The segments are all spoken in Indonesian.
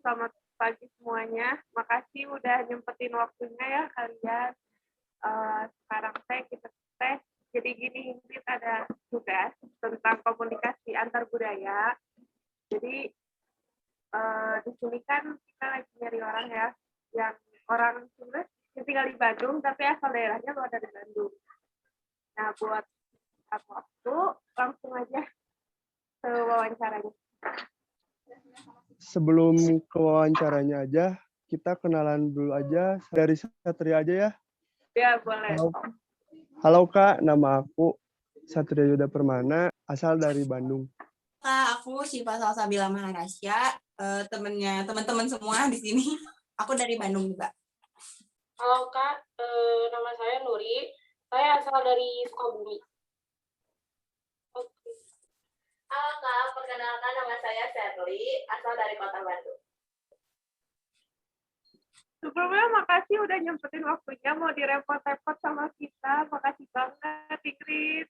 selamat pagi semuanya. Makasih udah nyempetin waktunya ya kalian. Sekarang kita tes. Jadi gini, Ingrid ada tugas tentang komunikasi antar budaya. Jadi di sini kan kita lagi nyari orang ya, yang orang Sunda yang tinggal di Bandung, tapi asal daerahnya luar dari Bandung. Nah, buat waktu langsung aja ke wawancaranya. Sebelum ke wawancaranya aja, kita kenalan dulu aja dari Satria aja ya. Ya, boleh. Halo Kak, nama aku Satria Yuda Permana, asal dari Bandung. Kak, aku Syifa Salsabila Maharasya, teman-teman semua di sini. Aku dari Bandung juga. Halo Kak, nama saya Nuri. Saya asal dari Sukabumi. Oke. Halo Kak, perkenalkan nama saya Sherly, asal dari Kota Bandung. Sebelumnya makasih udah nyempetin waktunya mau direpot-repot sama kita. Makasih banget, Ingrid.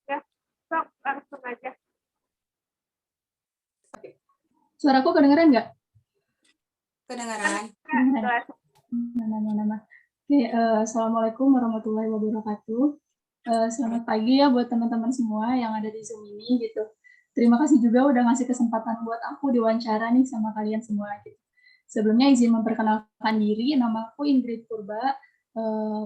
Ya, sok langsung aja. Suaraku kedengeran nggak? Kedengaran. Nama. Oke, Assalamualaikum warahmatullahi wabarakatuh. Selamat pagi ya buat teman-teman semua yang ada di Zoom ini gitu. Terima kasih juga udah ngasih kesempatan buat aku diwawancara nih sama kalian semua gitu. Sebelumnya izin memperkenalkan diri, nama aku Ingrid Purba.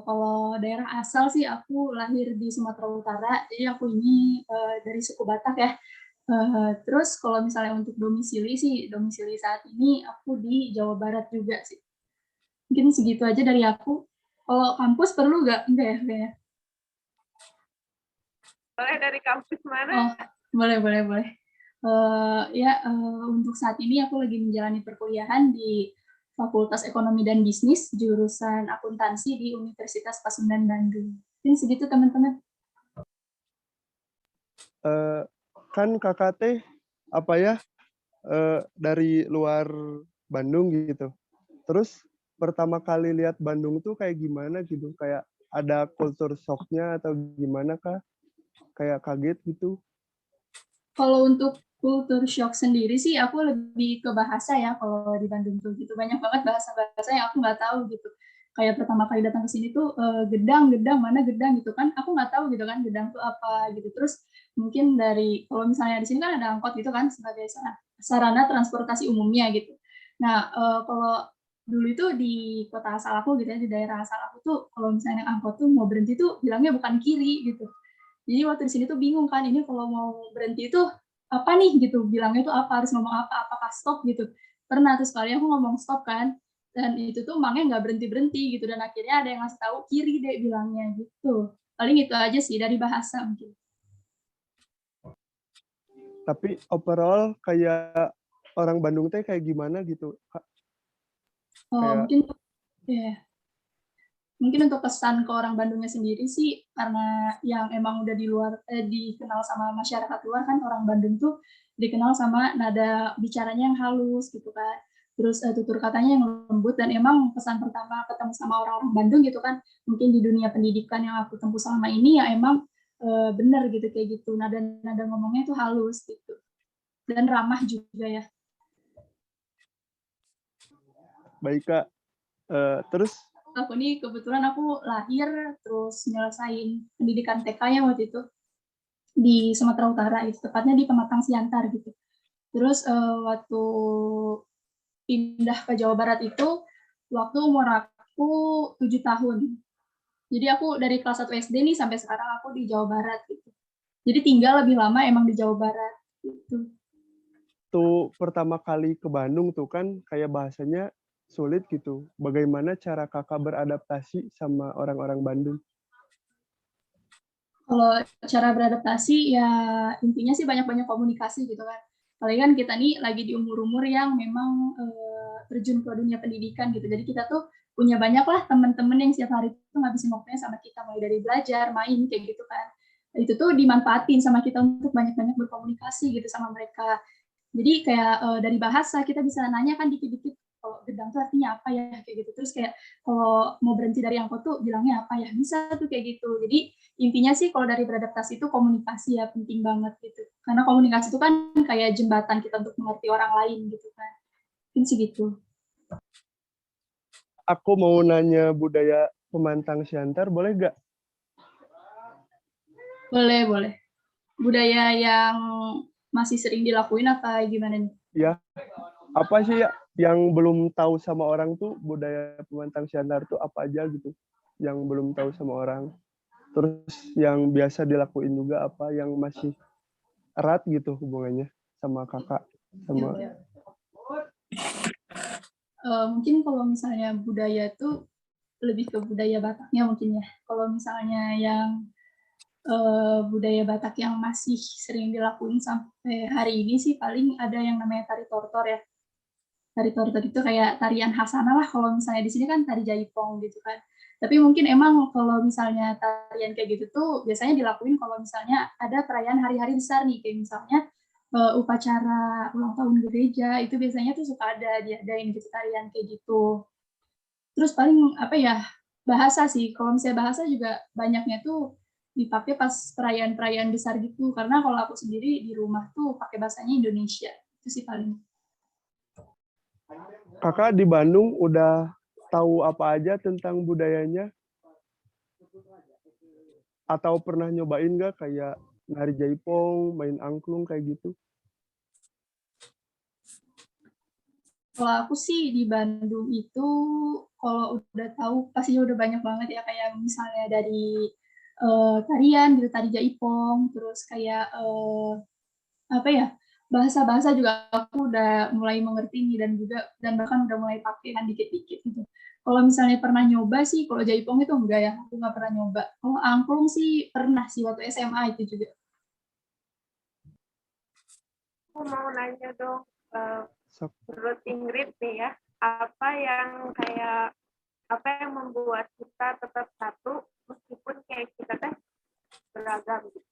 Kalau daerah asal sih aku lahir di Sumatera Utara, jadi aku ini dari suku Batak ya. Terus kalau misalnya untuk domisili saat ini aku di Jawa Barat juga sih. Mungkin segitu aja dari aku. Kalau kampus perlu nggak? Enggak ya kayaknya. Boleh dari kampus mana? Oh, boleh. Untuk saat ini aku lagi menjalani perkuliahan di Fakultas Ekonomi dan Bisnis, jurusan akuntansi di Universitas Pasundan Bandung. Mungkin segitu teman-teman. Kan kakak teh dari luar Bandung gitu. Terus pertama kali lihat Bandung tuh kayak gimana gitu? Kayak ada culture shock-nya atau gimana kah? Kayak kaget gitu? Kalau untuk culture shock sendiri sih aku lebih ke bahasa ya kalau di Bandung tuh gitu. Banyak banget bahasa-bahasa yang aku nggak tahu gitu. Kayak pertama kali datang ke sini tuh gedang mana gedang gitu kan. Aku nggak tahu gitu kan gedang tuh apa gitu. Terus mungkin kalau misalnya di sini kan ada angkot gitu kan sebagai sarana transportasi umumnya gitu. Nah, kalau dulu itu di kota asal aku gitu ya, di daerah asal aku tuh kalau misalnya angkot tuh mau berhenti tuh bilangnya bukan kiri gitu. Jadi waktu di sini tuh bingung kan, ini kalau mau berhenti itu apa nih gitu, bilangnya tuh apa, harus ngomong apa, apakah stop gitu. Pernah tuh sekali aku ngomong stop kan, dan itu tuh emangnya nggak berhenti-berhenti gitu, dan akhirnya ada yang ngasih tahu kiri deh bilangnya gitu. Paling itu aja sih dari bahasa mungkin. Tapi overall kayak orang Bandung teh kayak gimana gitu, Kak? Mungkin untuk kesan ke orang Bandungnya sendiri sih karena yang emang udah dikenal sama masyarakat luar kan, orang Bandung tuh dikenal sama nada bicaranya yang halus gitu kan, terus tutur katanya yang lembut, dan emang pesan pertama ketemu sama orang-orang Bandung gitu kan, mungkin di dunia pendidikan yang aku tempuh selama ini ya emang bener gitu kayak gitu, nada ngomongnya tuh halus gitu dan ramah juga ya. Baik Kak, terus Aku nih kebetulan aku lahir terus nyelesain pendidikan TK-nya waktu itu di Sumatera Utara, itu tepatnya di Pematang Siantar gitu. Terus waktu pindah ke Jawa Barat itu waktu umur aku 7 tahun. Jadi aku dari kelas 1 SD nih sampai sekarang aku di Jawa Barat gitu. Jadi tinggal lebih lama emang di Jawa Barat gitu. Tuh pertama kali ke Bandung tuh kan kayak bahasanya sulit gitu. Bagaimana cara kakak beradaptasi sama orang-orang Bandung? Kalau cara beradaptasi ya intinya sih banyak-banyak komunikasi gitu kan. Apalagi kan kita nih lagi di umur-umur yang memang terjun ke dunia pendidikan gitu. Jadi kita tuh punya banyak lah teman-teman yang setiap hari tuh ngabisin waktunya sama kita, mulai dari belajar, main kayak gitu kan. Itu tuh dimanfaatin sama kita untuk banyak-banyak berkomunikasi gitu sama mereka. Jadi kayak dari bahasa kita bisa nanya kan dikit-dikit, kalau gedang tuh artinya apa ya kayak gitu. Terus kayak kalau mau berhenti dari angkot tuh bilangnya apa ya, bisa tuh kayak gitu. Jadi intinya sih kalau dari beradaptasi itu komunikasi ya penting banget gitu. Karena komunikasi itu kan kayak jembatan kita untuk mengerti orang lain gitu kan. Mungkin segitu. Aku mau nanya budaya pemantang siantar, boleh nggak? Boleh. Budaya yang masih sering dilakuin apa gimana nih? Ya, apa sih ya yang belum tahu sama orang tuh budaya pemantang siantar tuh apa aja gitu? Yang belum tahu sama orang. Terus yang biasa dilakuin juga apa yang masih erat gitu hubungannya sama kakak sama Mungkin kalau misalnya budaya tuh lebih ke budaya Bataknya mungkin ya. Kalau misalnya yang budaya Batak yang masih sering dilakuin sampai hari ini sih paling ada yang namanya tari tortor ya. Tari tortor itu kayak tarian Hasanah lah, kalau misalnya di sini kan tari jaipong gitu kan. Tapi mungkin emang kalau misalnya tarian kayak gitu tuh biasanya dilakuin kalau misalnya ada perayaan hari-hari besar nih, kayak misalnya upacara ulang tahun gereja, itu biasanya tuh suka diadain gitu tarian kayak gitu. Terus paling apa ya, bahasa sih. Kalau misalnya bahasa juga banyaknya tuh dipakai pas perayaan-perayaan besar gitu. Karena kalau aku sendiri di rumah tuh pakai bahasanya Indonesia. Itu sih paling. kakak di Bandung udah tahu apa aja tentang budayanya? Atau pernah nyobain nggak kayak nari jaipong, main angklung kayak gitu? Kalau aku sih di Bandung itu, kalau udah tahu pastinya udah banyak banget ya, kayak misalnya dari tarian gitu, tari jaipong, terus kayak apa ya, bahasa-bahasa juga aku udah mulai mengerti nih, dan bahkan udah mulai pakai kan dikit-dikit gitu. Kalau misalnya pernah nyoba sih, kalau jaipong itu enggak ya, aku nggak pernah nyoba. Kalau angklung sih pernah sih waktu SMA itu juga. Aku mau nanya dong, Sok. menurut Ingrid nih ya, apa yang membuat kita tetap satu meskipun kayak kita teh beragam gitu.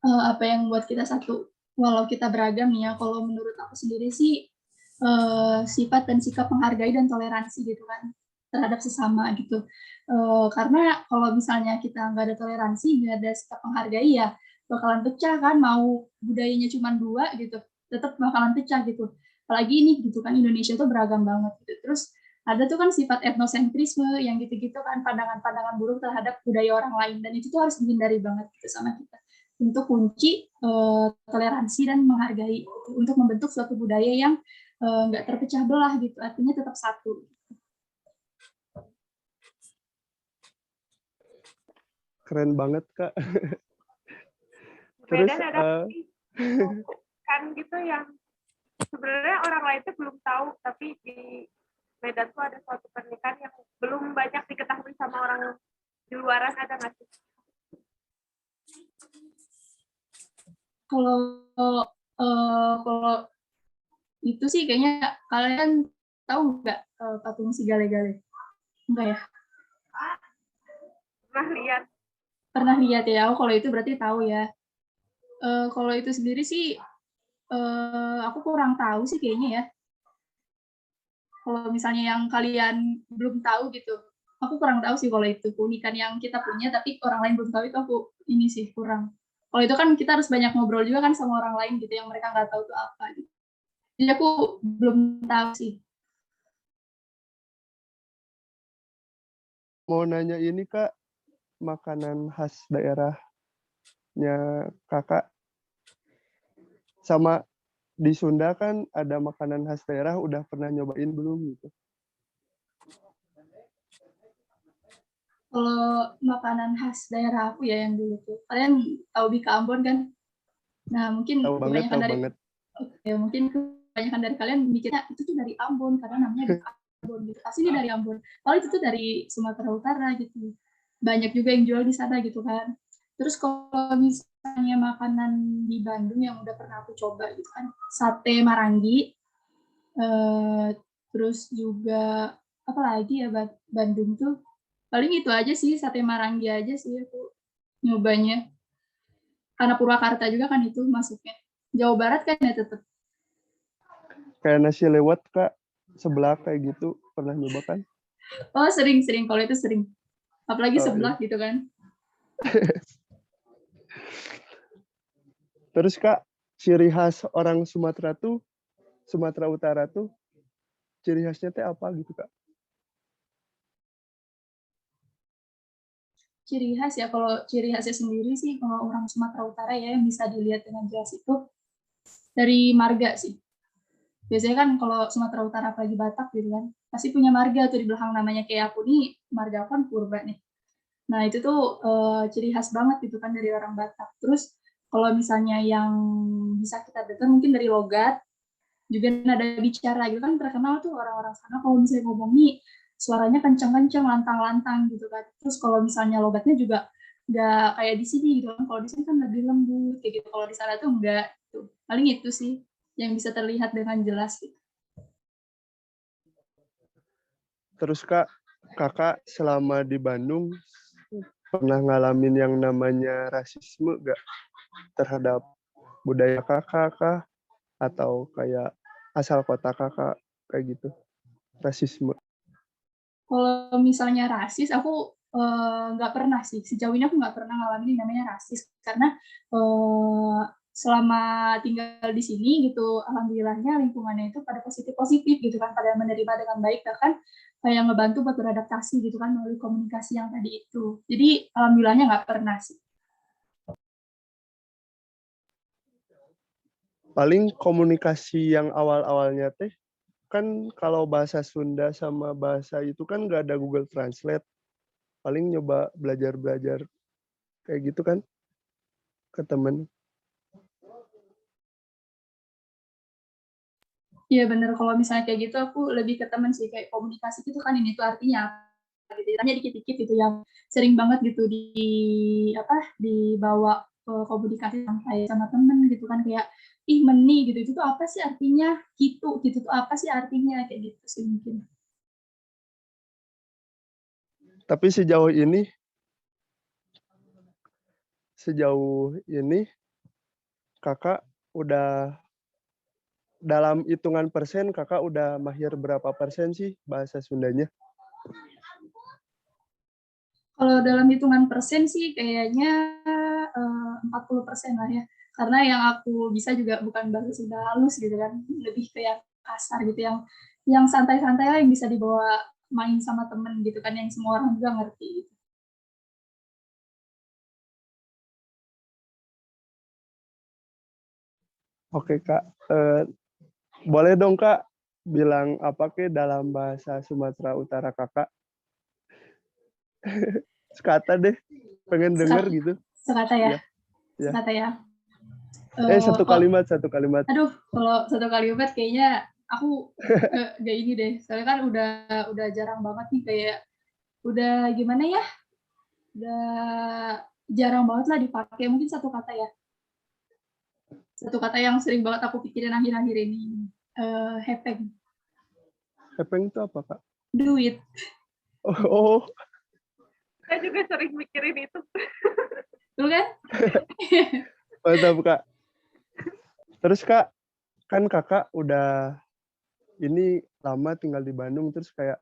Apa yang membuat kita satu walau kita beragam nih ya, kalau menurut aku sendiri sih sifat dan sikap menghargai dan toleransi gitu kan terhadap sesama gitu. Karena kalau misalnya kita nggak ada toleransi, nggak ada sikap menghargai ya bakalan pecah kan, mau budayanya cuma dua gitu tetap bakalan pecah gitu. Apalagi ini gitu kan, Indonesia tuh beragam banget gitu. Terus ada tuh kan sifat etnosentrisme yang gitu-gitu kan, pandangan-pandangan buruk terhadap budaya orang lain, dan itu tuh harus dihindari banget gitu sama kita. Untuk kunci toleransi dan menghargai untuk membentuk suatu budaya yang nggak terpecah belah gitu, artinya tetap satu. Keren banget kak. Terus Medan ada kan gitu yang sebenarnya orang lain tuh belum tahu, tapi di Medan tuh ada suatu pernikahan yang belum banyak diketahui sama orang di luaran, ada nggak sih? Kalau itu sih kayaknya kalian tahu nggak patung si Gale-Gale? Enggak ya? Pernah lihat ya? Oh, kalau itu berarti tahu ya. Kalau itu sendiri sih aku kurang tahu sih kayaknya ya. Kalau misalnya yang kalian belum tahu gitu, aku kurang tahu sih kalau itu keunikan yang kita punya, tapi orang lain belum tahu itu aku ini sih kurang. Kalau itu kan kita harus banyak ngobrol juga kan sama orang lain gitu yang mereka nggak tahu itu apa gitu. Jadi aku belum tahu sih. mau nanya ini kak, makanan khas daerahnya kakak sama di Sunda kan ada makanan khas daerah, udah pernah nyobain belum gitu? Kalau makanan khas daerah aku ya yang dulu tuh, kalian tahu Bika Ambon kan? Nah mungkin Tahu banget, tahu banget. Ya mungkin kebanyakan dari kalian mikirnya itu tuh dari Ambon karena namanya Bika Ambon gitu. Aslinya dari Ambon. Kalau itu tuh dari Sumatera Utara gitu. Banyak juga yang jual di sana gitu kan. Terus kalau misalnya makanan di Bandung yang udah pernah aku coba gitu kan, sate Marangi, terus juga apa lagi ya Bandung tuh, paling itu aja sih, sate Marangi aja sih aku nyobanya. Karena Purwakarta juga kan itu masuknya. Jawa Barat kan ya tetap. Kayak nasi lewat kak, sebelah kayak gitu, pernah nyoba kan? Oh sering, kalau itu sering. Apalagi sebelah iya. gitu kan. Terus kak, ciri khas orang Sumatera Utara tuh ciri khasnya teh apa gitu Kak? Ciri khas ya, kalau ciri khasnya sendiri sih kalau orang Sumatera Utara ya yang bisa dilihat dengan jelas itu dari marga sih. Biasanya kan kalau Sumatera Utara apalagi Batak gitu kan, pasti punya marga tuh di belakang namanya, kayak aku nih, marga aku kan Purba nih. Nah itu tuh ciri khas banget gitu kan dari orang Batak. Terus kalau misalnya yang bisa kita dengar mungkin dari logat, juga nada bicara gitu kan terkenal tuh orang-orang sana kalau misalnya ngomong nih suaranya kencang-kencang, lantang-lantang gitu kan. Terus kalau misalnya logatnya juga nggak kayak di sini gitu kan. Kalau di sini kan lebih lembut kayak gitu. Kalau di sana tuh enggak. Tuh. Paling itu sih yang bisa terlihat dengan jelas gitu. Terus Kak, Kakak selama di Bandung pernah ngalamin yang namanya rasisme gak terhadap budaya Kakak kah? Atau kayak asal kota Kakak kayak gitu? Rasisme. Kalau misalnya rasis, aku nggak pernah sih. Sejauh ini aku nggak pernah ngalamin yang namanya rasis. Karena selama tinggal di sini gitu, alhamdulillahnya lingkungannya itu pada positif-positif gitu kan, pada menerima dengan baik, bahkan kayak ngebantu buat beradaptasi gitu kan melalui komunikasi yang tadi itu. Jadi alhamdulillahnya nggak pernah sih. Paling komunikasi yang awal-awalnya teh, kan kalau bahasa Sunda sama bahasa itu kan nggak ada Google Translate. Paling nyoba belajar-belajar kayak gitu kan ke temen. Iya bener, kalau misalnya kayak gitu aku lebih ke temen sih, kayak komunikasi gitu kan ini tuh artinya apa gitu. Tanya dikit-dikit gitu yang sering banget gitu dibawa ke komunikasi santai sama temen gitu kan, kayak ih meni gitu itu tuh apa sih artinya, gitu tuh apa sih artinya, kayak gitu sih mungkin. Tapi sejauh ini Kakak udah dalam hitungan persen Kakak udah mahir berapa persen sih bahasa Sundanya? Kalau dalam hitungan persen sih kayaknya 40% lah ya. Karena yang aku bisa juga bukan bahasa Sunda halus gitu kan, lebih ke yang kasar gitu, yang santai-santai lah yang bisa dibawa main sama temen gitu kan, yang semua orang juga ngerti. Oke Kak, boleh dong Kak bilang apa ke dalam bahasa Sumatera Utara Kakak? Sekata deh, pengen denger gitu. Sekata ya, Ya, ya. sekata ya. Satu kalimat. Aduh, kalau satu kalimat kayaknya aku gak ini deh. Soalnya kan udah jarang banget nih, kayak udah gimana ya? Udah jarang banget lah dipakai. Mungkin satu kata ya. Satu kata yang sering banget aku pikirin akhir-akhir ini. Hepeng. Hepeng itu apa Kak? Duit. Oh, Saya juga sering mikirin itu. Lu kan? mantap Kak. Terus Kak, kan Kakak udah ini lama tinggal di Bandung, terus kayak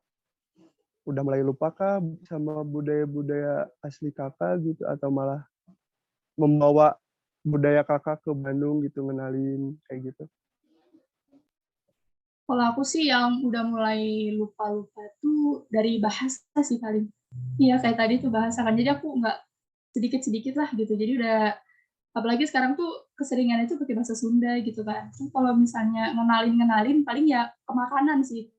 udah mulai lupa kah sama budaya-budaya asli Kakak gitu, atau malah membawa budaya Kakak ke Bandung gitu, ngenalin kayak gitu? Kalau aku sih yang udah mulai lupa-lupa tuh dari bahasa sih paling. Iya, kayak tadi tuh bahasa kan. Jadi aku nggak sedikit-sedikit lah gitu. Jadi udah, apalagi sekarang tuh keseringan itu pakai bahasa Sunda gitu kan. Terus kalau misalnya ngenalin paling ya ke makanan sih.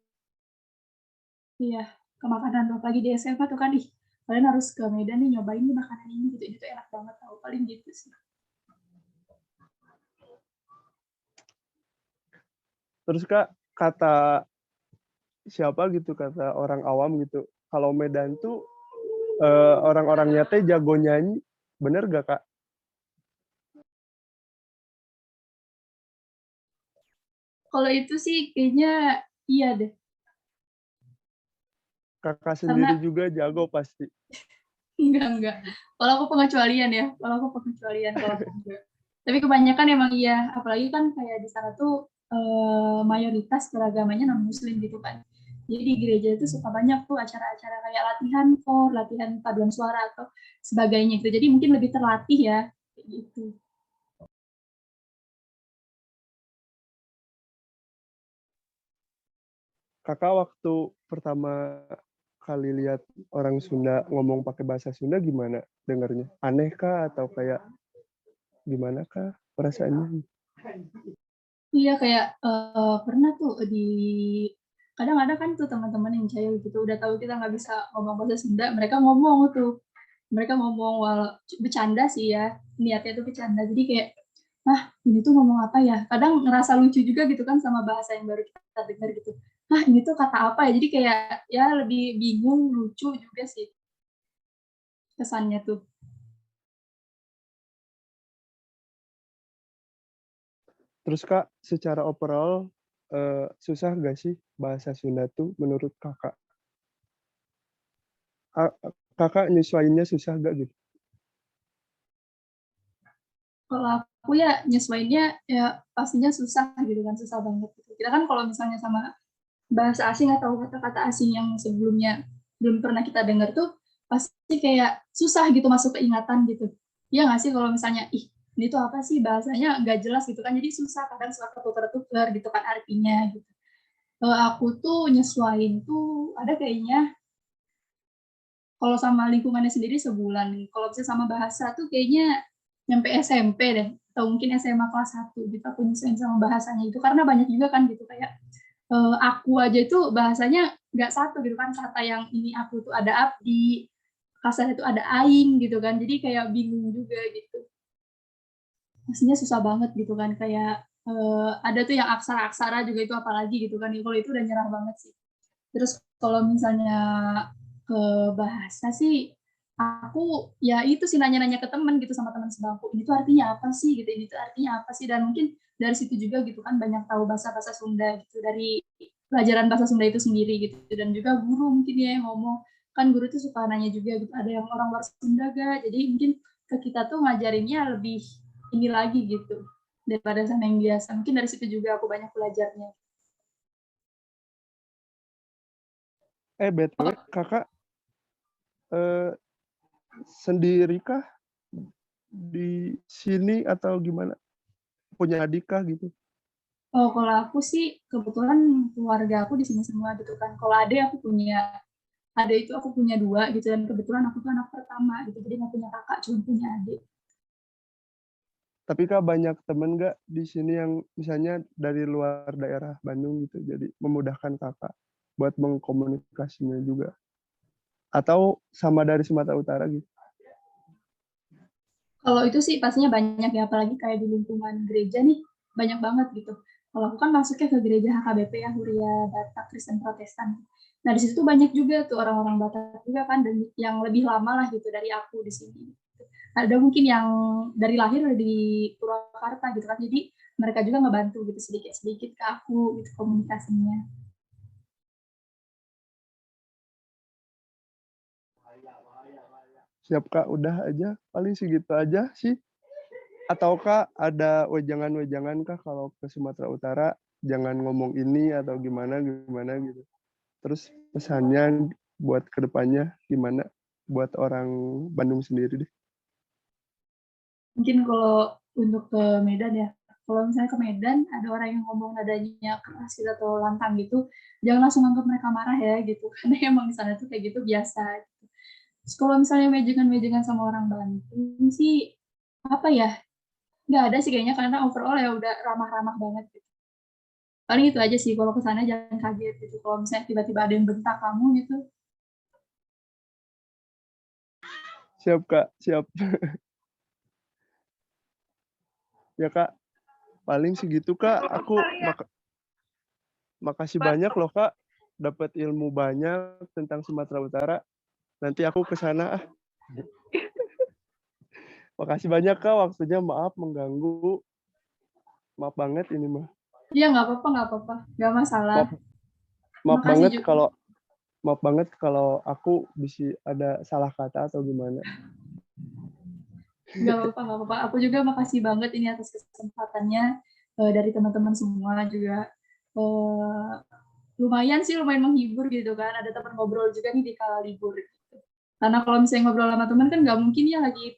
Iya, ke makanan. Apalagi di SMA tuh kan, ih kalian harus ke Medan nih nyobain nih makanan ini gitu. Itu enak banget tau. Paling gitu sih. Terus Kak, kata siapa gitu, kata orang awam gitu, kalau Medan tuh orang-orangnya teh jago nyanyi, bener gak Kak? Kalau itu sih kayaknya iya deh. Kakak sendiri Karena juga jago pasti. enggak. Kalau aku pengecualian ya. Kalau aku enggak. Tapi kebanyakan emang iya. Apalagi kan kayak di sana tuh mayoritas beragamanya non muslim gitu kan. Jadi di gereja itu suka banyak tuh acara-acara kayak latihan for, latihan paduan suara atau sebagainya gitu. Jadi mungkin lebih terlatih ya kayak gitu. kakak waktu pertama kali lihat orang Sunda ngomong pakai bahasa Sunda gimana dengarnya? Aneh kah atau kayak gimana kah perasaannya? Iya kayak pernah tuh kadang ada kan tuh teman-teman yang jahil gitu udah tahu kita nggak bisa ngomong bahasa Sunda, mereka ngomong walau bercanda sih ya, niatnya tuh bercanda, jadi kayak ini tuh ngomong apa ya, kadang ngerasa lucu juga gitu kan sama bahasa yang baru kita dengar gitu, ini tuh kata apa ya, jadi kayak ya lebih bingung, lucu juga sih kesannya tuh. Terus Kak, secara overall susah nggak sih bahasa Sunda tuh menurut kakak? Kakak nyesuaiinnya susah nggak gitu? Kalau aku ya nyesuaiinnya ya pastinya susah gitu kan, susah banget gitu. Kita kan kalau misalnya sama bahasa asing atau kata-kata asing yang sebelumnya belum pernah kita dengar tuh pasti kayak susah gitu masuk ke ingatan gitu. Iya nggak sih kalau misalnya ini tuh apa sih bahasanya nggak jelas gitu kan, jadi susah kadang suka ketukar-tukar gitu kan artinya gitu. Aku tuh nyesuaiin tuh ada kayaknya kalau sama lingkungannya sendiri sebulan nih. Kalau bisa sama bahasa tuh kayaknya nyampe SMP deh, atau mungkin SMA kelas 1 gitu aku nyesuaiin sama bahasanya itu, karena banyak juga kan gitu kayak aku aja itu bahasanya nggak satu gitu kan, kata yang ini aku tuh ada abdi, kasarnya itu ada aing gitu kan, jadi kayak bingung juga gitu. Maksudnya susah banget gitu kan, kayak ada tuh yang aksara-aksara juga itu apalagi gitu kan, kalau itu udah nyerah banget sih. Terus kalau misalnya ke bahasa sih, aku ya itu sih nanya-nanya ke temen gitu sama teman sebangku, ini tuh artinya apa sih gitu, ini tuh artinya apa sih, dan mungkin dari situ juga gitu kan banyak tahu bahasa-bahasa Sunda gitu dari pelajaran bahasa Sunda itu sendiri gitu, dan juga guru mungkin ya yang ngomong, kan guru tuh suka nanya juga gitu, ada yang orang luar Sunda gak, jadi mungkin ke kita tuh ngajarinnya lebih ini lagi gitu daripada sama yang biasa, mungkin dari situ juga aku banyak belajarnya. BTW kakak sendirikah di sini atau gimana? Punya adik kah gitu? Oh, kalau aku sih kebetulan keluarga aku di sini semua gitu kan. Kalau ada itu aku punya 2 gitu, dan kebetulan aku tuh anak pertama gitu, jadi nggak punya kakak, cuma punya adik. Tapi Kak banyak temen nggak di sini yang misalnya dari luar daerah Bandung gitu, jadi memudahkan kakak buat mengkomunikasinya juga. Atau sama dari Sumatera Utara gitu. Kalau itu sih pastinya banyak ya, apalagi kayak di lingkungan gereja nih, banyak banget gitu. Kalau aku kan masuknya ke gereja HKBP ya, Huria Batak Kristen Protestan. Nah, di situ tuh banyak juga tuh orang-orang Batak juga kan, dan yang lebih lama lah gitu dari aku di sini. Ada mungkin yang dari lahir udah di Purwakarta gitu kan, jadi mereka juga ngebantu gitu sedikit-sedikit ke aku gitu komunikasinya. Siap Kak, udah aja. Paling segitu aja sih. Atau Kak ada wejangan-wejangan Kak kalau ke Sumatera Utara jangan ngomong ini atau gimana gitu. Terus pesannya buat kedepannya gimana buat orang Bandung sendiri deh. Mungkin kalau untuk ke Medan ya, kalau misalnya ke Medan ada orang yang ngomong nadanya keras gitu atau lantang gitu, jangan langsung anggap mereka marah ya gitu, karena emang di sana tuh kayak gitu biasa gitu. Terus kalau misalnya mejengan-mejengan sama orang Bandung sih, apa ya, nggak ada sih kayaknya, karena overall ya udah ramah-ramah banget gitu. Paling itu aja sih, kalau ke sana jangan kaget gitu, kalau misalnya tiba-tiba ada yang bentak kamu gitu. Siap Kak, siap. Ya Kak, paling segitu Kak. Aku makasih banyak loh Kak, dapat ilmu banyak tentang Sumatera Utara. Nanti aku ke sana. Makasih banyak Kak, waktunya maaf mengganggu. Maaf banget ini mah. Iya nggak apa-apa, nggak masalah. Maaf Makasih juga. Maaf banget kalau aku bisa ada salah kata atau gimana. Nggak apa-apa. Aku juga makasih banget ini atas kesempatannya dari teman-teman semua juga. Lumayan menghibur gitu kan. Ada teman ngobrol juga nih di kala libur. Gitu. Karena kalau misalnya ngobrol sama teman kan nggak mungkin ya lagi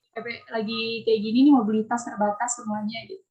kayak gini nih mobilitas terbatas semuanya gitu.